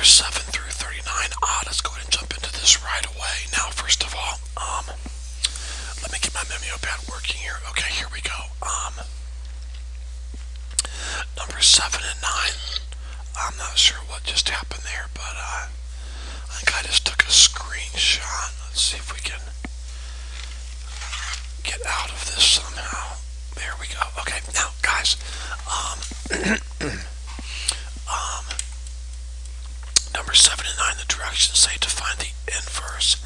numbers 7 through 39. Let's go ahead and jump into this right away. Now, first of all, let me get my mimeopad working here. Okay, here we go. Numbers 7 and 9. I'm not sure what just happened there, but I think I just took a screenshot. Let's see if we can get out of this somehow. There we go. Okay, now, guys, number 7 and 9, the directions say to find the inverse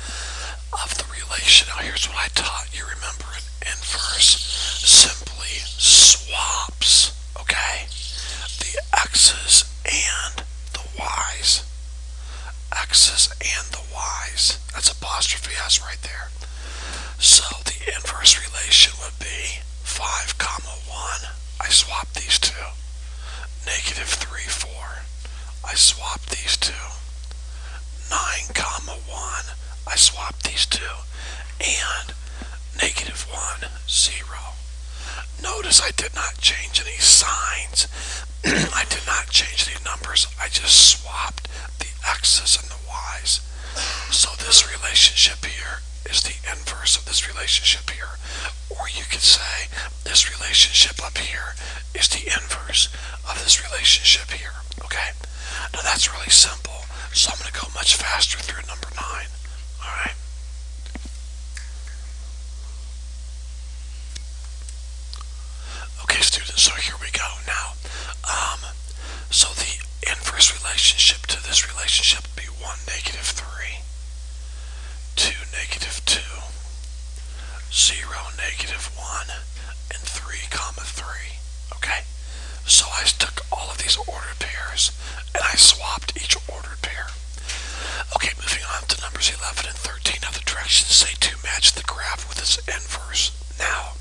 of the relation. Now, here's what I taught you. Remember, an inverse simply swaps, okay, the x's and the y's. X's and the y's. That's apostrophe S right there. So the inverse relation would be 5, 1. I swap these two. Negative 3, 4. I swap these two. 9, 1. I swap these two. And negative 1, 0. Notice I did not change any signs. I did not change any numbers. I just swapped the x's and the y's. So this relationship here is the inverse of this relationship here. Or you could say this relationship up here is the inverse of this relationship here. Okay? Now that's really simple. So I'm going to go much faster through number 9. Alright? Okay, students, so here we go. Now, so the inverse relationship to this relationship would be 1, negative 3, 2, negative 2, 0, negative 1, and 3, 3. Okay? So I took all of these ordered pairs, and I swapped each ordered pair. Okay, moving on to numbers 11 and 13. Now the directions say to match the graph with its inverse. Now,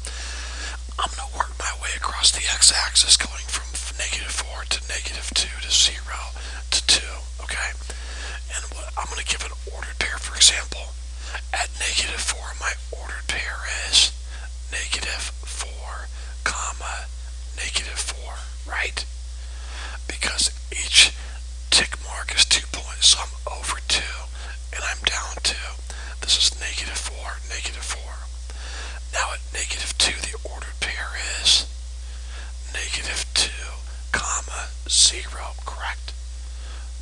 I'm going to work my way across the x-axis going from negative 4 to negative 2 to 0 to 2, okay? And I'm going to give an ordered pair, for example. At negative 4, my ordered pair is negative 4, comma, negative 4, right? Because each tick mark is 2 points, so I'm over 2, and I'm down 2. This is negative 4, negative 4. Now at negative 2, the ordered pair is negative 2, comma, 0, correct?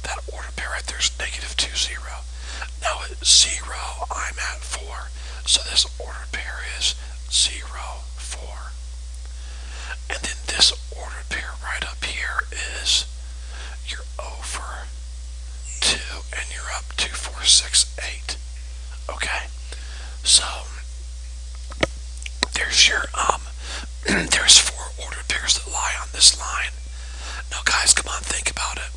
That ordered pair right there is negative 2, 0. Now at 0, I'm at 4. So this ordered pair is 0, 4. And then this ordered pair right up here is you're over 2 and you're up 2, 4, 6, 8. Okay? So there's your there's 4 ordered pairs that lie on this line. Now guys, come on, think about it.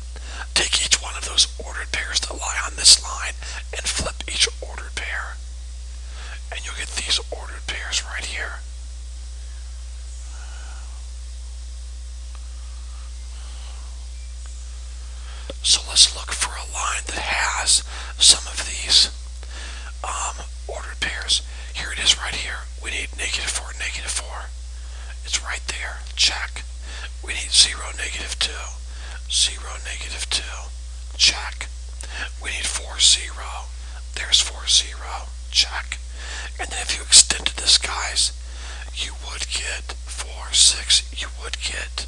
Take each one of those ordered pairs that lie on this line and flip each ordered pair. And you'll get these ordered pairs right here. So let's look for a line that has some of these ordered pairs. Here it is right here. We need negative 4, negative 4. It's right there. Check. We need 0, negative 2. 0, negative 2. Check. We need 4, 0. There's 4, 0. Check. And then if you extended this, guys, you would get 4, 6. You would get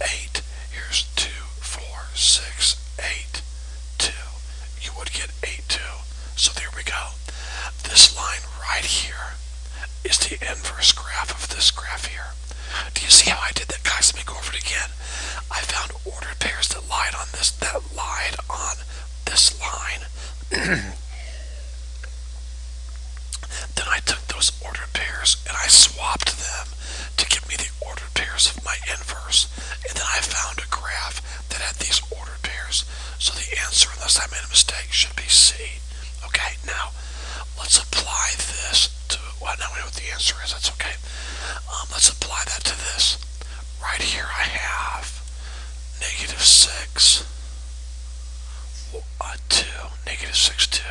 8. Here's 2, 4, 6, 8, 2. You would get 8, 2. So there we go. This line right here is the inverse graph of this graph here. Do you see how I did that, guys? Let me go over it again. I found ordered pairs that lied on this line. Then I took those ordered pairs and I swapped them to give me the ordered pairs of my inverse. And then I found a graph that had these ordered pairs. So the answer, unless I made a mistake, should be C. Okay, now let's apply this to, well, now we know what the answer is, that's okay. Let's apply that to this. Right here I have negative 6, 2, negative 6, 2.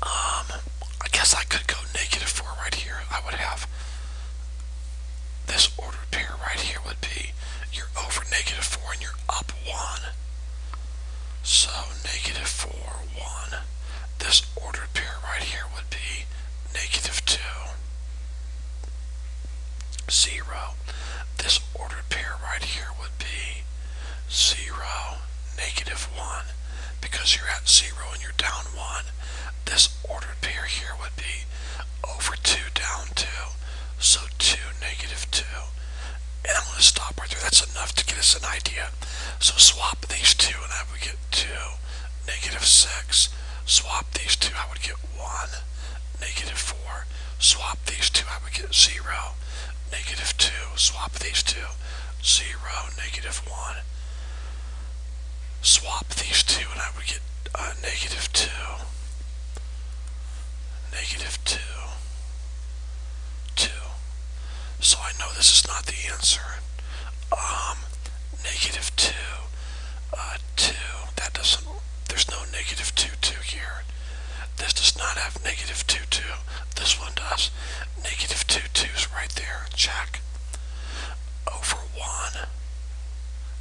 I guess I could go negative 4 right here. I would have this ordered pair right here would be you're over negative 4 and you're up 1. So negative 4, 1. This ordered pair right here would be negative 2, 0. This ordered pair right here would be 0, negative 1. Because you're at 0 and you're down 1, this ordered pair here would be over 2 down 2. So 2, negative 2. And I'm going to stop right there. That's enough to get us an idea. So swap these two and I would get 2, negative 6. Swap these two, I would get 1, negative 4. Swap these two, I would get 0, negative 2. Swap these two, 0, negative 1. Swap these two and I would get negative 2, negative 2, 2. So I know this is not the answer. Negative 2, 2. That doesn't, there's no negative 2, 2 here. This does not have negative 2, 2. This one does. Negative 2, 2 is right there. Check. Over 1.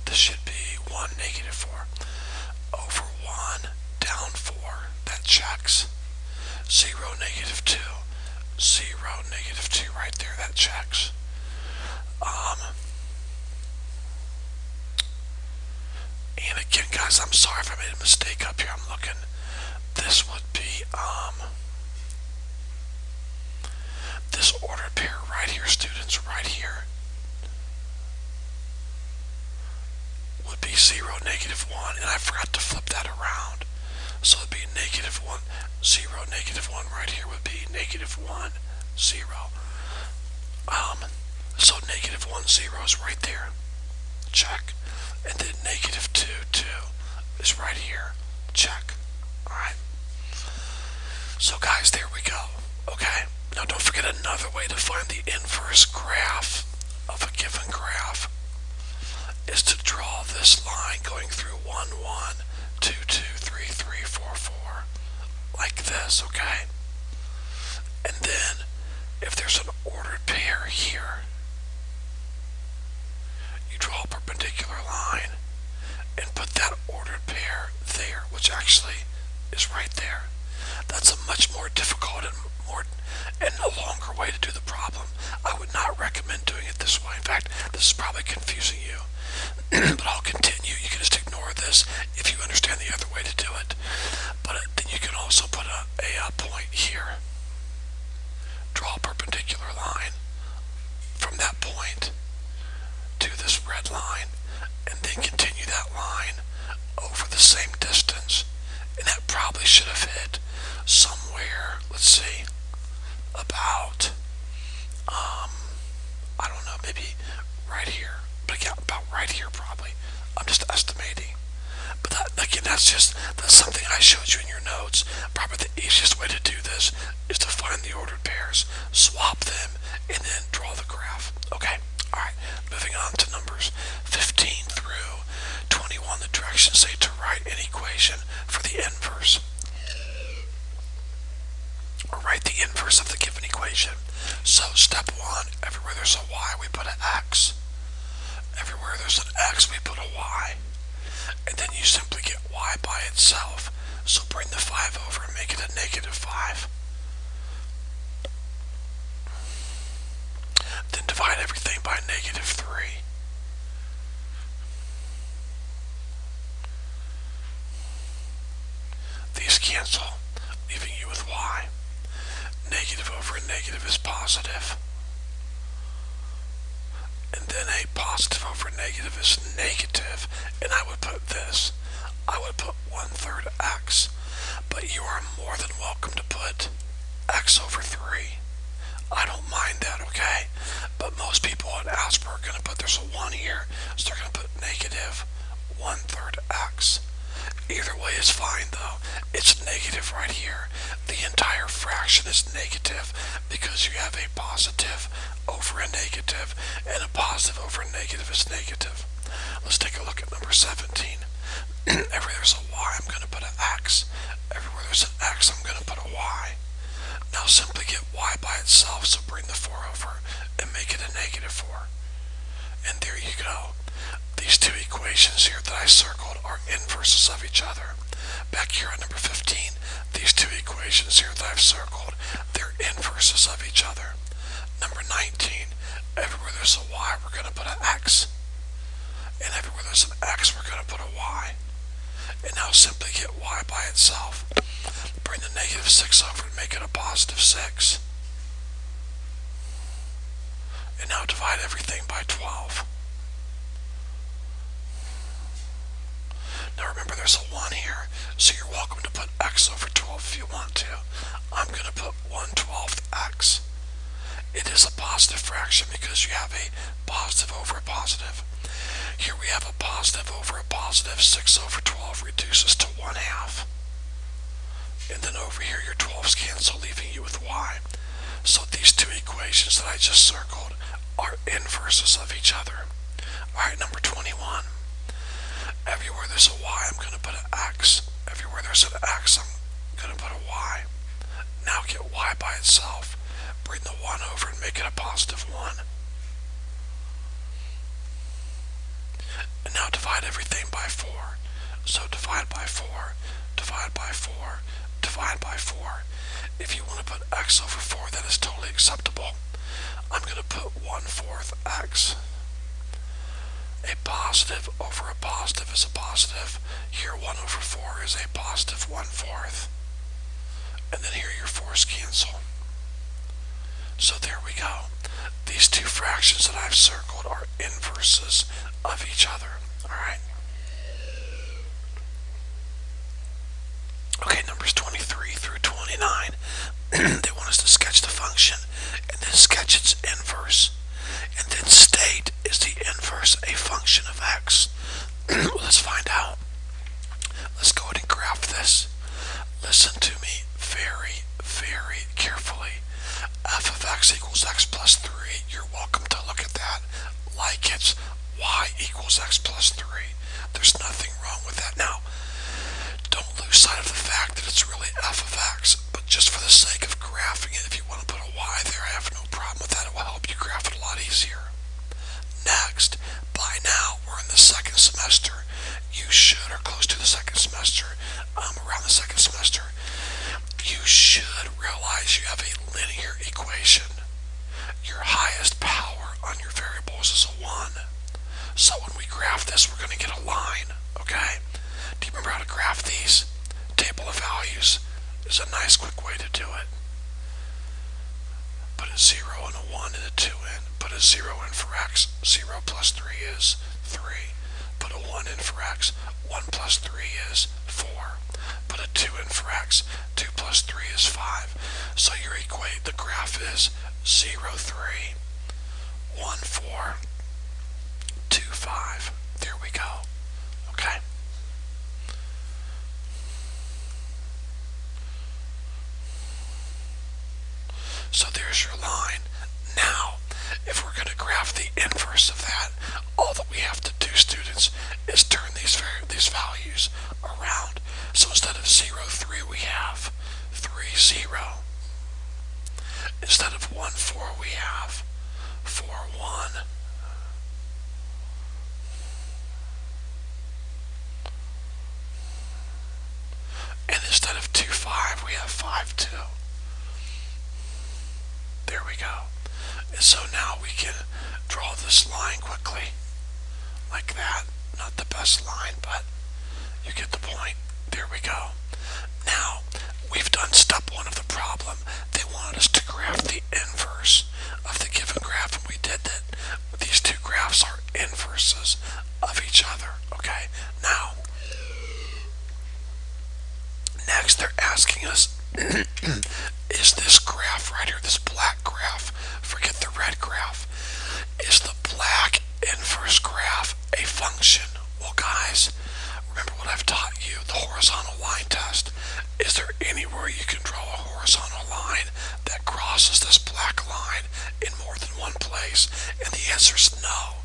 This should be 1, negative 4. Over 1, down 4. That checks. 0, negative 2. 0, negative 2 right there. That checks. And again, guys, I'm sorry if I made a mistake up here. I'm looking. This would be, this ordered pair right here, students, right here, would be 0, negative 1, and I forgot to flip that around. So it'd be negative 1, 0, negative 1 right here would be negative 1, 0. So negative 1, 0 is right there. Check. And then negative 2, 2 is right here. Check. Alright. So guys, there we go. Okay. Now don't forget another way to find the inverse graph of a given graph is to draw this line going through 1, 1, 2, 2, 3, 3, 4, 4. Like this, okay? And then if there's an ordered pair here, you draw a perpendicular line and put that ordered pair there, which actually is right there. That's a much more difficult and a longer way to do the problem. I would not recommend doing it this way. In fact, this is probably confusing you. But I'll continue. You can just ignore this if you understand the other way to do it. But then you can also put a point here. Draw a perpendicular line from that point to this red line, and then continue that line over the same distance. And that probably should have hit somewhere, let's see, about, I don't know, maybe right here. But yeah, about right here probably. I'm just estimating. But that's something I showed you in your notes. Probably the easiest way to do this is to find the ordered pairs, swap them, and then draw the graph. Okay? Alright, moving on to numbers 15 through 21. The directions say to write an equation for the inverse. Or write the inverse of the given equation. So step 1, everywhere there's a y, we put an x. Everywhere there's an x, we put a y. And then you simply get y by itself. So bring the 5 over and make it a negative 5. Then divide everything by negative 3. These cancel, leaving you with y. Negative over a negative is positive. And then a positive over negative is negative. And I would put this. I would put 1/3 x. But you are more than welcome to put x over 3. I don't mind that, okay? But most people in Algebra are going to put, there's a 1 here, so they're going to put negative 1/3 x. Either way is fine though. It's negative right here. The entire fraction is negative because you have a positive over a negative, and a positive over a negative is negative. Let's take a look at number 17. Everywhere there's a y, I'm going to put an x. Everywhere there's an x, I'm going to put a y. Now simply get y by itself, so bring the 4 over and make it a negative 4. And there you go. These two equations here that I circled are inverses of each other. Back here at number 15, these two equations here that I've circled, they're inverses of each other. Number 19, everywhere there's a y, we're going to put an x. And everywhere there's an x, we're going to put a y. And now simply get y by itself. Bring the negative 6 over and make it a positive 6. And now divide everything by 12. Now remember there's a 1 here, so you're welcome to put x over 12 if you want to. I'm going to put 1/12 x. It is a positive fraction because you have a positive over a positive. Here we have a positive over a positive. 6 over 12 reduces to 1/2. And then over here your 12s cancel, leaving you with y. So these two equations that I just circled are inverses of each other. Alright, number 21. Everywhere there's a y, I'm going to put an x. Everywhere there's an x, I'm going to put a y. Now get y by itself. Bring the 1 over and make it a positive 1. And now divide everything by 4. So divide by 4, divide by 4, divide by 4. If you want to put x over 4, that is totally acceptable. I'm going to put 1/4 x. A positive over a positive is a positive. Here 1 over 4 is a positive 1/4. And then here your 4's cancel. So there we go. These two fractions that I've circled are inverses of each other. Alright? Okay, numbers 23 through 29. They want us to sketch the function and then sketch its inverse. And then state, is the inverse a function of x? Let's find out. Let's go ahead and graph this. Listen to me very, very carefully. F of x equals x plus 3. You're welcome to look at that like it's y equals x plus 3. There's nothing wrong with that. Now, don't lose sight of the fact that it's really f of x, but just for the sake of graphing it, if you want to put a y there, I have no problem with that. It will help you graph it a lot easier. Next, by now, we're in the second semester. You should, or close to the second semester, around the second semester, you should realize you have a linear equation. Your highest power on your variables is a 1. So when we graph this, we're going to get a line, okay? Do you remember how to graph these? Table of values is a nice quick way to do it. Put a 0 and a 1 and a 2 in. Put a 0 in for x. 0 plus 3 is 3. Put a 1 in for x. 1 plus 3 is 4. Put a 2 in for x. 2 plus 3 is 5. So your the graph is 0, 3, 1, 4, 2, 5. There we go. Okay? So there's your line. Now, if we're going to graph the inverse of that, all that we have to do, students, is turn these values around. So instead of 0, 3, we have 3, 0. Instead of 1, 4, we have 4, 1. And instead of 2, 5, we have 5, 2. There we go. And so now we can draw this line quickly. Like that. Not the best line, but you get the point. There we go. Now, we've done step 1 of the problem. They wanted us to graph the inverse of the given graph, and we did that. These two graphs are inverses of each other. Okay? Now, next they're asking us, is this graph right here, this black graph, forget the red graph, is the black inverse graph a function? Well, guys, remember what I've taught you, the horizontal line test. Is there anywhere you can draw a horizontal line that crosses this black line in more than one place? And the answer is no.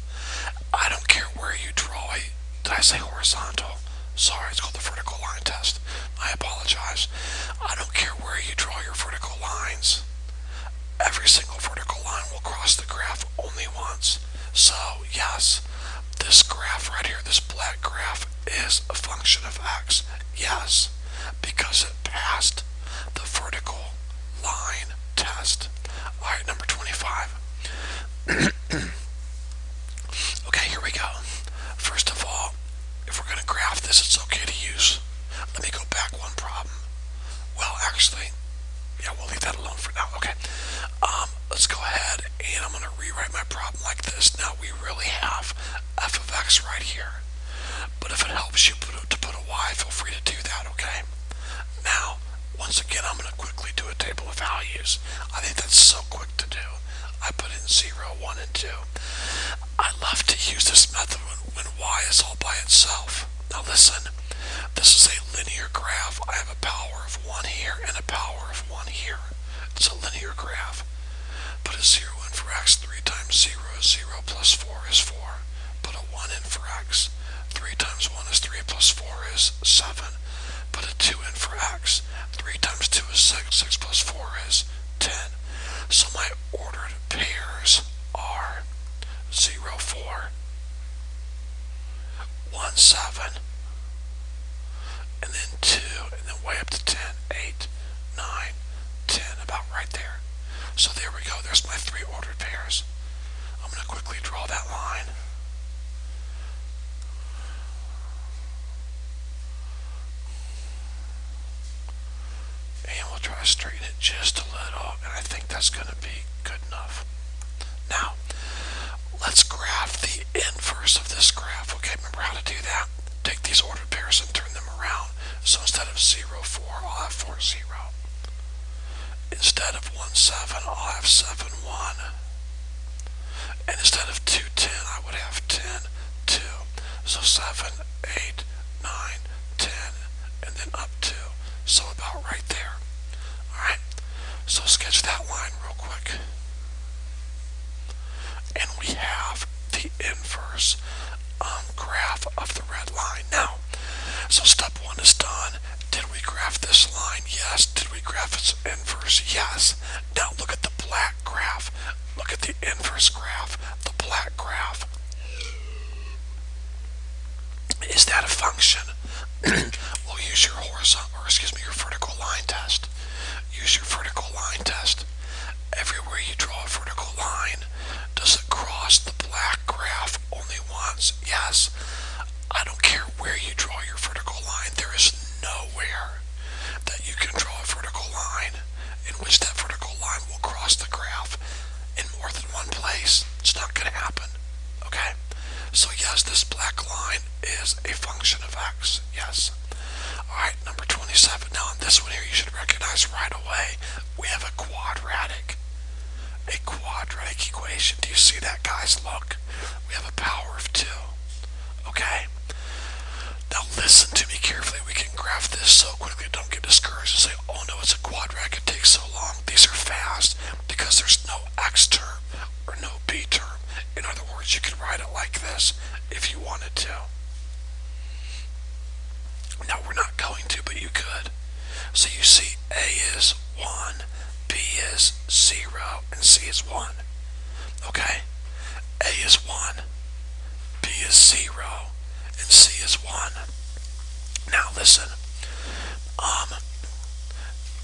I don't care where you draw it. Did I say horizontal? Sorry, it's called the vertical line test. I apologize. I don't care where you draw your vertical lines. Every single vertical line will cross the graph only once. So, yes, this graph right here, this black graph, is a function of x. Yes, because it passed the vertical line test. Alright, number 25. Okay, here we go. First of all, if we're going to graph this, it's okay to use. Let me go back one problem. Well, actually, yeah, we'll leave that alone for now. Okay. Let's go ahead and I'm going to rewrite my problem like this. Now we really have f of x right here. But if it helps you to put a y, feel free to do that, okay? Now, once again, I'm going to quickly do a table of values. I think that's so quick to do. I put in 0, 1, and 2. I love to use this method when y is all by itself. Now listen, this is a linear graph. I have a power of 1 here and a power of 1 here. It's a linear graph. Put a 0 in for x. 3 times 0 is 0 plus 4 is 4. Put a 1 in for x. 3 times 1 is 3 plus 4 is 7. Put a 2 in for x. 3 times 2 is 6. 6 plus 4 is 10. So my ordered pairs are 0, 4, 1, 7, and then 2, and then way up to 10, 8, 9, 10, about right there. So there we go, there's my 3 ordered pairs. I'm going to quickly draw that line. And we'll try to straighten it just a little, and I think that's going to be good enough. Now, let's graph the inverse of this graph. Okay, remember how to do that? Take these ordered pairs and turn them around. So instead of 0, 4, I'll have 4, 0. Instead of 1, 7, I'll have 7, 1. And instead of 2, 10, I would have 10, 2. So 7, 8, 9, 10, and then up 2. So about right there. Alright, so sketch that line real quick. And we have the inverse graph of the red line. Now, so step 1 is done. Did we graph this line? Yes. Did we graph its inverse? Yes. Now look at the black graph. Look at the inverse graph. The black graph. Is that a function? We'll use your your vertical line test. Use your vertical line test. Everywhere you draw a vertical line, does it cross the black graph only once? Yes. I don't care where you draw your vertical line. There is nowhere that you can draw a vertical line in which that vertical line will cross the graph in more than one place. It's not going to happen. Okay? So yes, this black line is a function of x. Yes. Alright, number 27. Now on this one here, you should recognize right away, we have a quadratic. A quadratic equation. Do you see that, guys? Look. We have a power of 2. Okay? Now listen to me carefully. We can graph this so quickly. Don't get discouraged and say, oh no, it's a quadratic. It takes so long. These are fast because there's no x term or no b term. In other words, you could write it like this if you wanted to. Now we're not going to, but you could. So you see a is 1, b is 0, and c is 1. Okay? A is 1, b is 0, and c is 1. Now listen,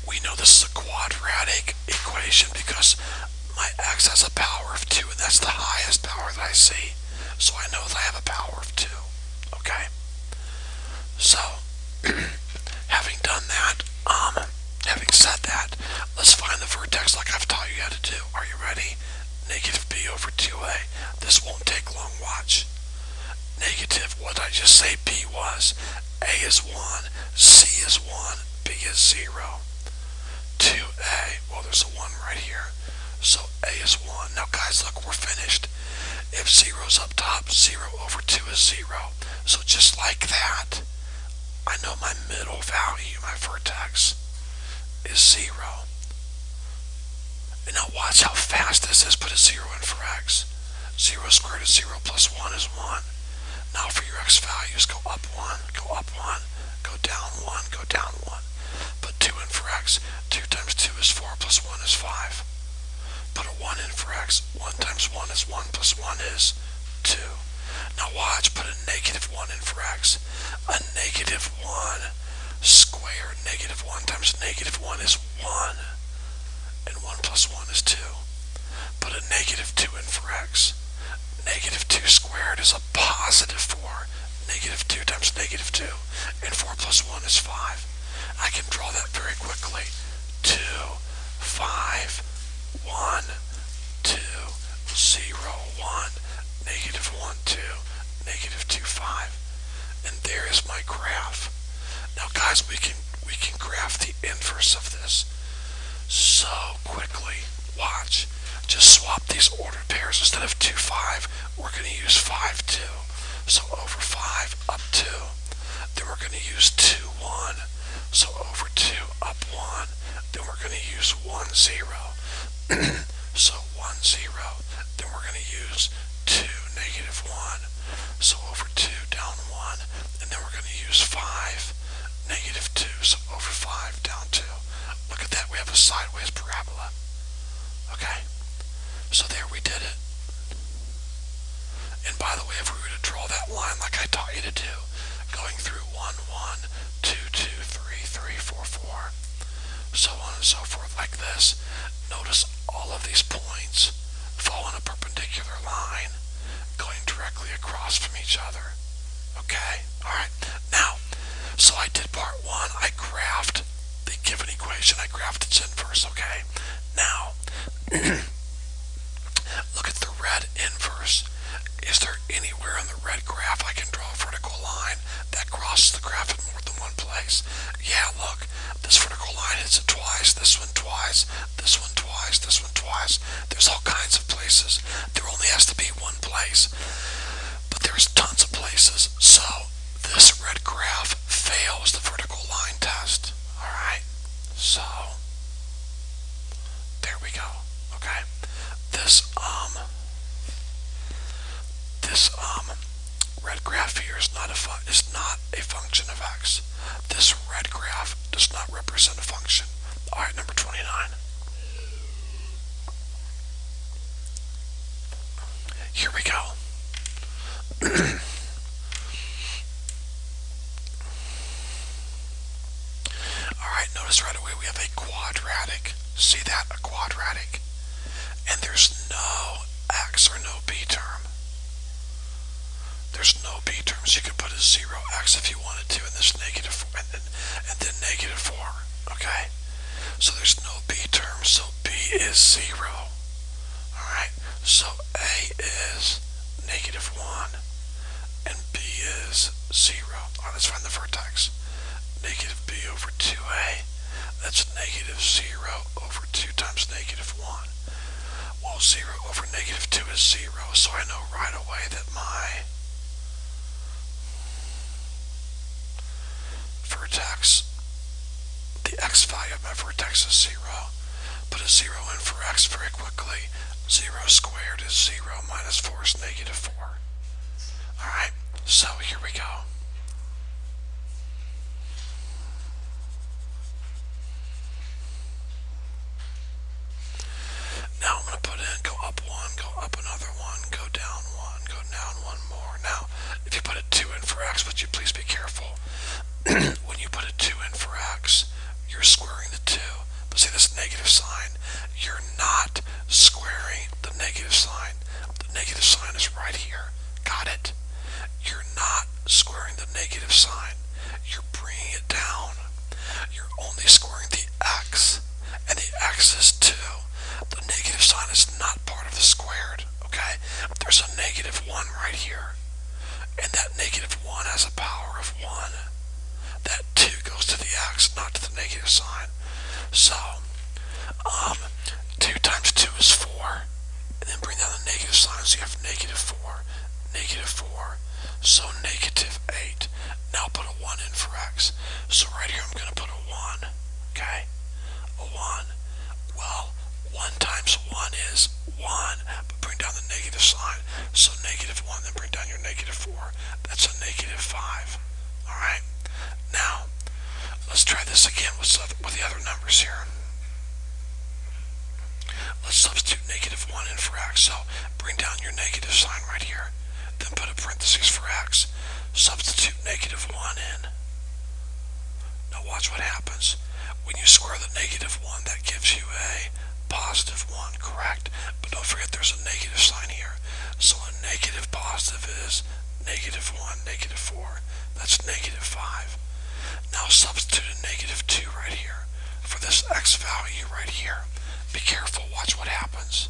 we know this is a quadratic equation because my x has a power of 2, and that's the highest power that I see. So I know that I have a power of 2. Okay? So, having done that, having said that, let's find the vertex like I've taught you how to do. Are you ready? Negative b over 2a. This won't take long, watch. Negative, what did I just say b was? A is 1, c is 1, b is 0. 2a, well there's a 1 right here. So a is 1. Now guys, look, we're finished. If 0's up top, 0 over 2 is 0. So just like that, I know my middle value, my vertex, is 0. And now watch how fast this is. Put a 0 in for x. 0 squared is 0 plus 1 is 1. Now for your x values, go up 1, go up 1, go down 1, go down 1. Put 2 in for x. 2 times 2 is 4 plus 1 is 5. Put a 1 in for x. 1 times 1 is 1 plus 1 is 2. Now watch, put a negative 1 in for x. A negative 1 squared, negative 1 times negative 1 is 1. And 1 plus 1 is 2. Put a negative 2 in for x. Negative 2 squared is a positive 4. Negative 2 times negative 2. And 4 plus 1 is 5. I can draw that very quickly. 2, 5, 1, 2, 0, 1, negative 1, 2, negative 2, 5. And there is my graph. Now guys, we can graph the inverse of this so quickly. Watch. Just swap these ordered pairs. Instead of 2, 5, we're going to use 5, 2. So over 5, up 2. Then we're going to use 2, 1. So over 2, up 1. Then we're going to use 1, 0. So 1, 0. Then we're going to use 2, negative 1. So over 2, down 1. And then we're going to use 5, negative 2. So over 5, down 2. Look at that. We have a sideways parabola. Okay? So there we did it. And by the way, if we were to draw that line like I taught you to do, going through 1, 1, 2, 2, 3, 3, 4, 4, so on and so forth like this, notice all of these points fall on a perpendicular line going directly across from each other. Okay? Alright. Now, so I did part 1. I graphed the given equation. I graphed its inverse. Okay? Now, look at the red inverse. Is there anywhere on the red graph I can draw a vertical line that crosses the graph in more than one place? Yeah, look. This vertical line hits it twice, this one twice, this one twice, this one twice. There's all kinds of places. There only has to be one place. But there's tons of places. So this red graph fails the vertical line test. Alright? So there we go. Okay? This red graph here is not a function of x. This red graph does not represent a function. Alright, number 29. Here we go. Alright, notice right away we have a quadratic. See that? A quadratic. And there's no x or no b term. There's no b terms. You could put a 0x if you wanted to, and this negative 4, and then negative 4. Okay? So there's no b terms, so b is 0. Alright? So a is negative 1, and b is 0. Alright, let's find the vertex. Negative b over 2a. That's negative 0 over 2 times negative 1. Well, 0 over negative 2 is 0, so I know right away that my vertex, the x value of my vertex is 0. Put a 0 in for x very quickly. 0 squared is 0, minus 4 is negative 4. Alright, so here we go. Now I'm going to put in, go up 1, go up another 1, go down 1, go down 1 more. Now, if you put a 2 in for x, would you please be careful? When you put a 2 in for x, you're squaring the 2. But see this negative sign? You're not squaring the negative sign. The negative sign is right here. Got it? You're not squaring the negative sign. You're bringing it down. You're only squaring the x. And the x is 2. The negative sign is not part of the squared. Okay? There's a negative 1 right here. And that negative 1 has a power of 1. That 2 goes to the x, not to the negative sign. So, 2 times 2 is 4. And then bring down the negative sign, so you have negative 4, negative 4. So negative 8. Now put a 1 in for x. So right here I'm going to put a 1. Okay? A 1. Well, 1 times 1 is 1. But bring down the negative sign. So negative 1, then bring down your negative 4. That's a negative 5. Alright? Now, let's try this again with the other numbers here. Let's substitute negative 1 in for x. So bring down your negative sign right here. parentheses for x. Substitute negative 1 in. Now watch what happens. When you square the negative 1, that gives you a positive 1, correct? But don't forget there's a negative sign here. So a negative positive is negative 1, negative 4. That's negative 5. Now substitute a negative 2 right here for this x value right here. Be careful, watch what happens.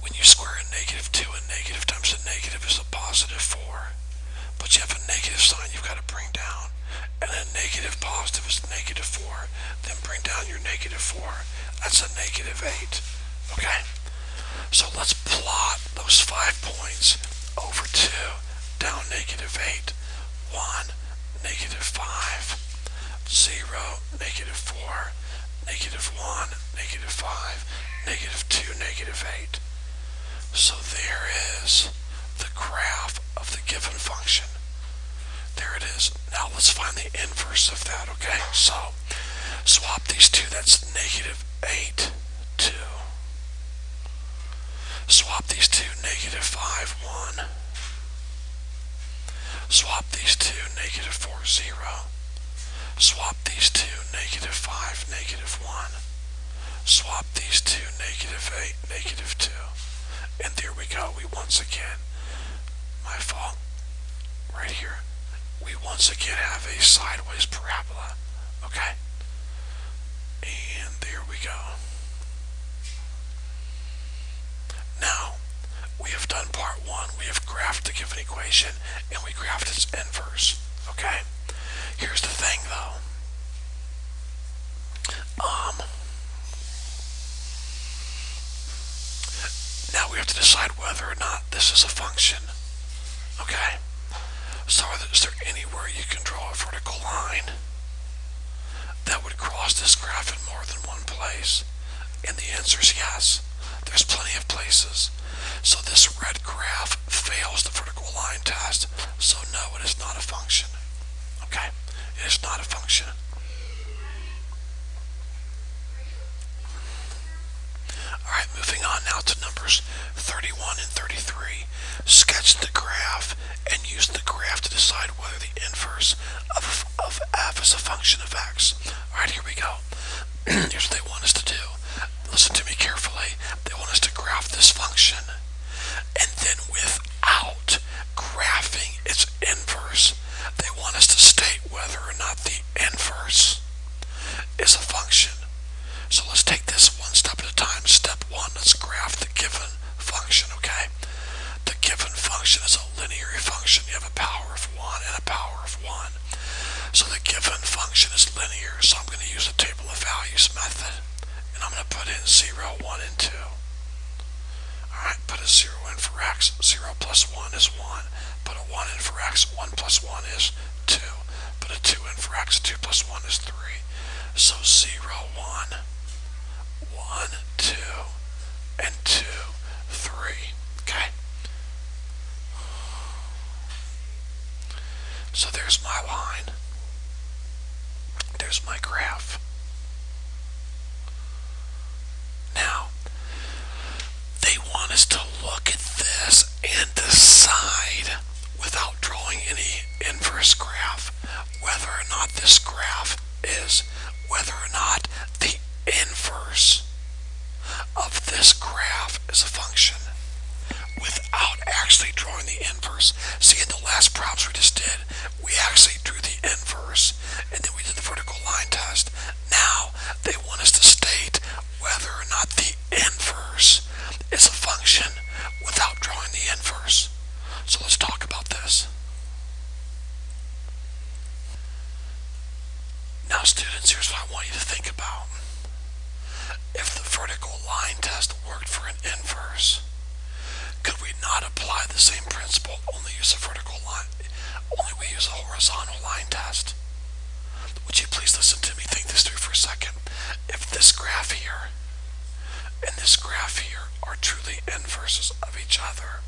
When you square a negative 2, a negative times a negative is a positive 4. But you have a negative sign you've got to bring down. And a negative positive is negative 4. Then bring down your negative 4. That's a negative 8. Okay? So let's plot those 5 points over 2, down negative 8, 1, negative 5, 0, negative 4, negative 1, negative 5, negative 2, negative 8. So there is the graph of the given function. There it is. Now let's find the inverse of that, okay? So swap these two. That's negative 8, 2. Swap these two, negative 5, 1. Swap these two, negative 4, 0. Swap these two, negative 5, negative 1. Swap these two, negative 8, negative 2. And there we go. We once again, my fault, right here, we once again have a sideways parabola. Okay? And there we go. Now, we have done part 1. We have graphed the given equation, and we graphed its inverse. Okay? Here's the thing, though. Now we have to decide whether or not this is a function. Okay? So is there anywhere you can draw a vertical line that would cross this graph in more than one place? And the answer is yes. There's plenty of places. So this red graph fails the vertical line test. So no, it is not a function. Okay? It is not a function. Alright, moving on now to numbers 31 and 33. Sketch the graph and use the graph to decide whether the inverse of f is a function of x. Alright, here we go. Here's what they want us to do. Listen to me carefully. They want us to graph this function, and then without graphing its inverse, they want us to state whether or not the inverse is a function. So let's take this one step at a time. Step 1, let's graph the given function, okay? The given function is a linear function. You have a power of 1 and a power of 1. So the given function is linear, so I'm going to use the table of values method. And I'm going to put in 0, 1, and 2. Alright, put a 0 in for x. 0 plus 1 is 1. Put a 1 in for x. 1 plus 1 is 2. Put a 2 in for x. 2 plus 1 is 3. So 0, 1, 1, 2, and 2, 3. Okay? So there's my line. There's my graph. Now, they want us to look at this and decide, without drawing any inverse graph, whether or not this graph is, whether or not the inverse of this graph is a function, without actually drawing the inverse. See, in the last props we just did, we actually drew the inverse, and then we did the vertical line test. Now, they want us to state whether or not the inverse is a function without drawing the inverse. So let's talk about this. Now, students, here's what I want you to think about. If the vertical line test worked for an inverse, could we not apply the same principle, only use a vertical line, only we use a horizontal line test? Would you please listen to me, think this through for a second. If this graph here and this graph here are truly inverses of each other,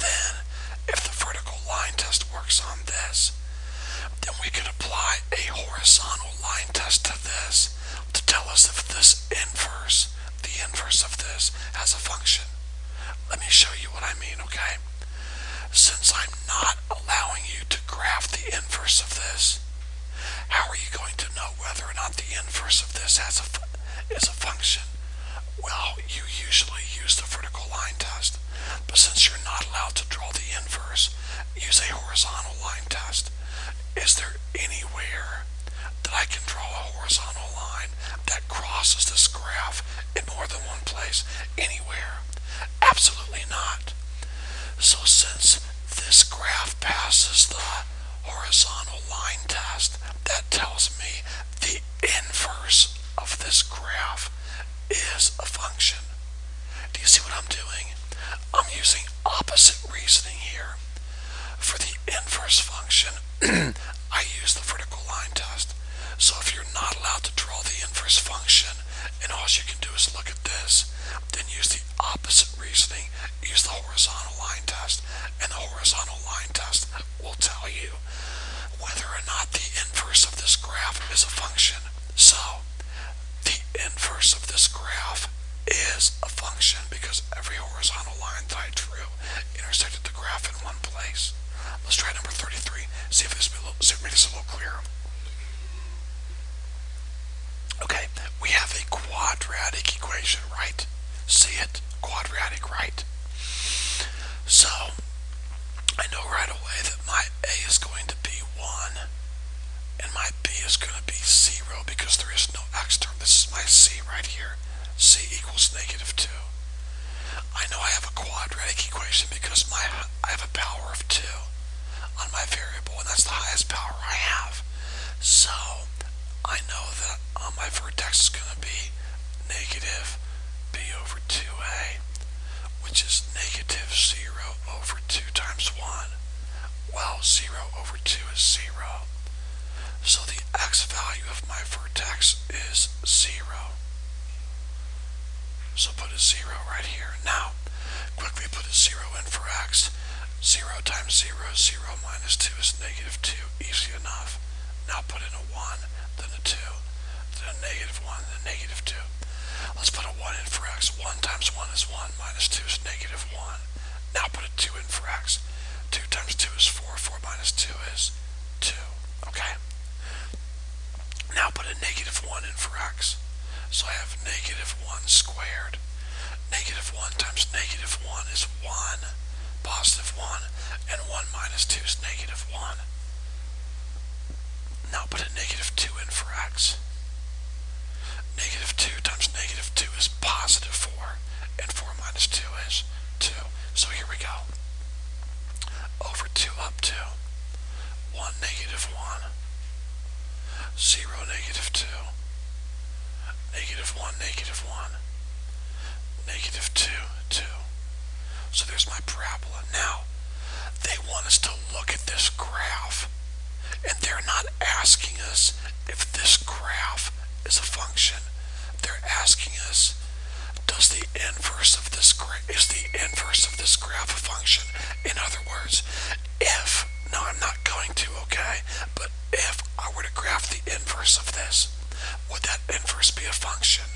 then if the vertical line test works on this, then we can apply a horizontal line test to this to tell us if this inverse, the inverse of this, has a function. Let me show you what I mean, okay? since I'm not allowing you to graph the inverse of this, how are you going to know whether or not the inverse of this is a function? Well, you usually use the vertical line test, but since you're not allowed to draw the inverse, use a horizontal line test. Is there anywhere that I can draw a horizontal line that crosses this graph in more than one place? Anywhere? Absolutely not. So since this graph passes the horizontal line test, that tells me the inverse of this graph is a function. Do you see what I'm doing? I'm using opposite reasoning here. For the inverse function, I use the vertical line test. So if you're not allowed to draw the inverse function, and all you can do is look at this, then use the opposite reasoning, use the horizontal line test, and the horizontal line test will tell you whether or not the inverse of this graph is a function. So, the inverse of this graph is a function because every horizontal line that I drew intersected the graph in one place. Let's try number 33, see if this made this a little clearer. Okay, we have a quadratic equation, right? See it? Quadratic, right? So, I know right away that my A is going to be 1, and my B is going to be 0 because there is no x term. This is my C right here. C equals -2. I know I have a quadratic equation because I have a power of 2 on my variable, and that's the highest power I have. So, I know that my vertex is going to be negative b over 2a, which is -0 over 2 times 1. Well, 0 over 2 is 0. So the x value of my vertex is 0. So put a 0 right here. Now, quickly put a 0 in for x. 0 times 0 is 0 minus 2 is -2. Easy enough. Now put in a 1, then a 2, then a -1, then a -2. Let's put a 1 in for x. 1 times 1 is 1, minus 2 is -1. Now put a 2 in for x. 2 times 2 is 4, 4 minus 2 is 2. Okay? Now put a -1 in for x. So I have -1 squared. -1 times -1 is 1, +1, and 1 minus 2 is -1. Now put a -2 in for x. -2 times -2 is +4, and 4 minus 2 is 2. So here we go. Over 2 up to 1 -1, 0 -2, -1 -1, -2 2. So there's my parabola. Now, they want us to look at this graph, and they're not asking us if this graph is a function. They're asking us, is the inverse of this graph a function? In other words, if, now I'm not going to, okay, but if I were to graph the inverse of this, would that inverse be a function?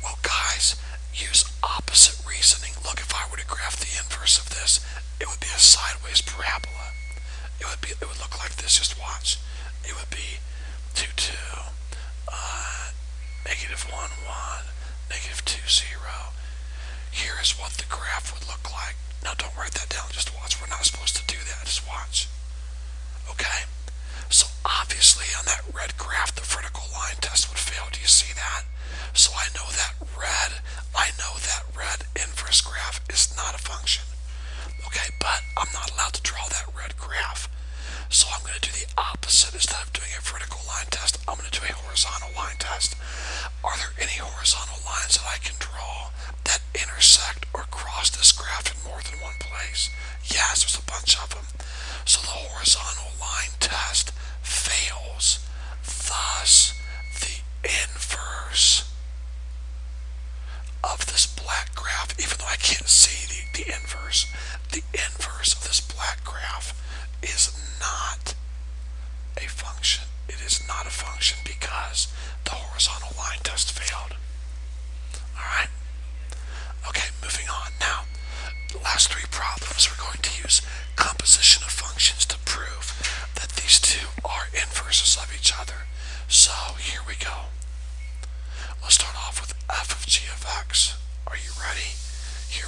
Well, guys, use opposite reasoning. Look, if I were to graph the inverse of this, it would be a sideways parabola. It would look like this. Just watch. It would be 2, 2, -1, 1, -2, 0. Here is what the graph would look like. Now, don't write that down. Just watch. We're not supposed to do that. Just watch. Okay? So, obviously, on that red graph, the vertical line test would fail. Do you see that? So, I know that red inverse graph is not a function. Okay? But I'm not allowed to draw that red graph. So I'm going to do the opposite. Instead of doing a vertical line test, I'm going to do a horizontal line test. Are there any horizontal lines that I can draw that intersect or cross this graph in more than one place? Yes, there's a bunch of them. So the horizontal line test fails. Thus, the inverse of this black graph, even though I can't see the inverse of this black graph is not a function. It is not a function because the horizontal line test failed. Alright? Okay, moving on. Now, the last three problems we're going to use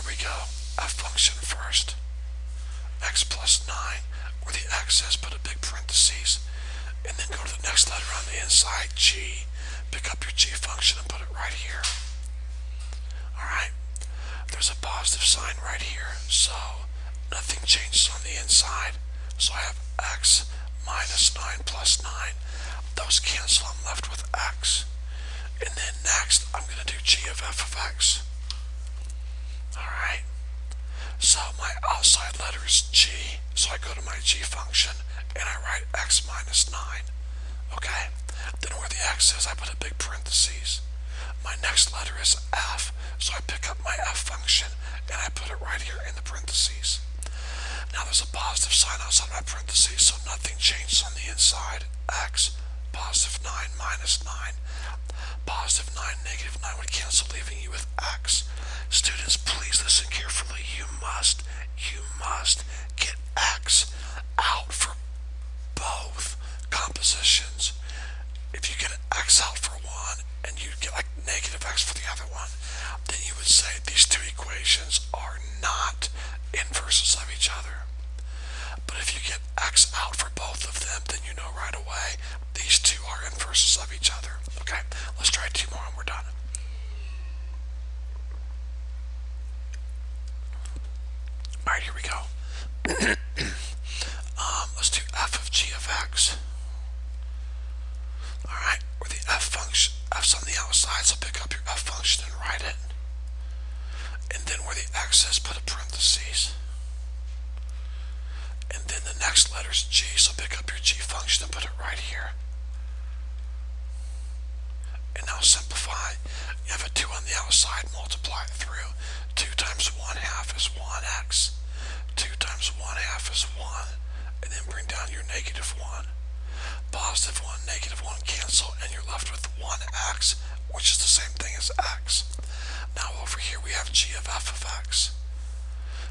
we go. F function first. X plus 9. Where the X is, put a big parentheses. And then go to the next letter on the inside, G. Pick up your G function and put it right here. Alright? There's a positive sign right here, so nothing changes on the inside. So I have X minus 9 plus 9. Those cancel, I'm left with X. And then next, I'm going to do G of f of X. Alright? So my outside letter is G, so I go to my G function and I write X minus 9. Okay? Then where the X is, I put a big parentheses. My next letter is F, so I pick up my F function and I put it right here in the parentheses. Now there's a positive sign outside my parentheses, so nothing changes on the inside. X, positive 9 minus 9. Positive 9, negative 9 would cancel, leaving you with X. Students, please listen carefully. You must get X out for both compositions. If you get an X out for one and you get like negative X for the other one, then you would say these two equations are not inverses of each other. But if you get X out for both of them, then you know right away these two are inverses of each other. Okay, let's try two more and we're done. Alright, here we go. Let's do f of g of x. Alright, where the f function, f's on the outside, so pick up your f function and write it. And then where the x is, put a parentheses. And then the next letter is g, so pick up your g function and put it right here. And now simplify. You have a 2 on the outside, multiply it through. 2 times 1/2 is 1x. 2 times 1/2 is 1. And then bring down your negative 1. Positive 1, negative 1 cancel, and you're left with 1x, which is the same thing as x. Now over here we have g of f of x.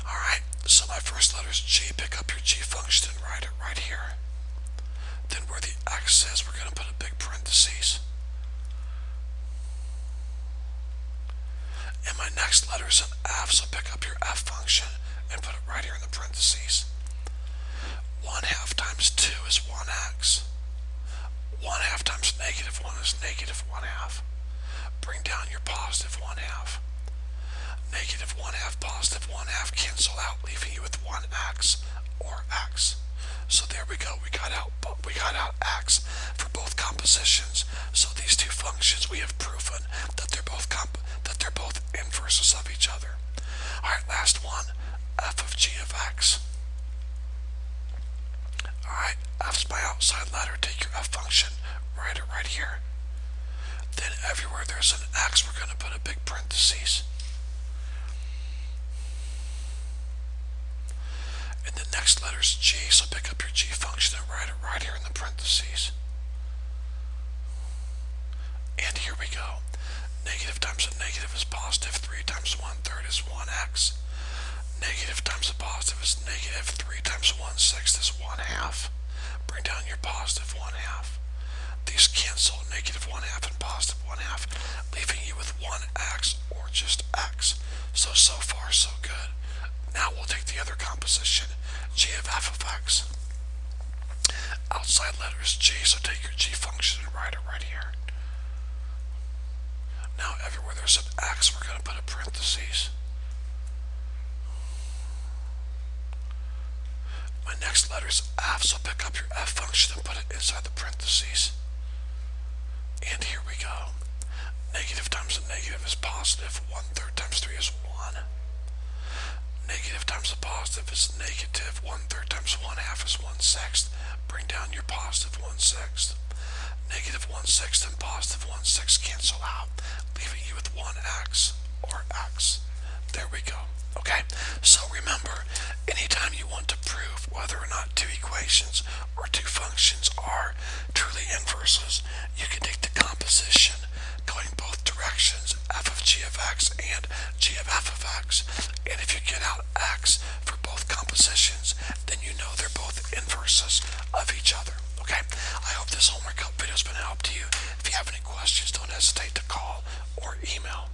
Alright, so my first letter is g. Pick up your g function and write it right here. Then where the x is, we're going to put a big parentheses. And my next letter is an f, so pick up your f function and put it right here in the parentheses. 1/2 times 2 is 1x. 1/2 times negative 1 is negative 1/2. Bring down your positive 1/2. Negative 1/2, positive 1/2 cancel out, leaving you with 1x or x. So there we go. We got out x for both compositions. So these two functions, we have proven that they're both inverses of each other. All right, last one. F of g of x. All right, f's my outside letter. Take your f function, write it right here. Then everywhere there's an x, we're going to put a big parentheses. And the next letter is g, so pick up your g function and write it right here in the parentheses. And here we go. Negative times a negative is positive. 3 times 1/3 is 1x. Negative times a positive is negative. 3 times 1/6 is 1/2. Bring down your positive 1/2. These cancel, negative 1/2 and positive 1/2, leaving you with 1x or just x. So far so good. Now we'll take the other composition, g of f of x. Outside letter is g, so take your g function and write it right here. Now everywhere there's an x, we're going to put a parentheses. My next letter is f, so pick up your f function and put it inside the parentheses. And here we go. Negative times a negative is positive. 1/3 times 3 is 1. Negative times a positive is negative. 1/3 times 1/2 is 1/6. Bring down your positive 1/6. Negative 1/6 and positive 1/6 cancel out, leaving you with 1x or x. There we go. Okay, so remember, anytime you want to prove whether or not two equations or two functions are truly inverses, you can take the composition going both directions, f of g of x and g of f of x, and if you get out x for both compositions, then you know they're both inverses of each other. Okay, I hope this homework video has been a help to you. If you have any questions, don't hesitate to call or email.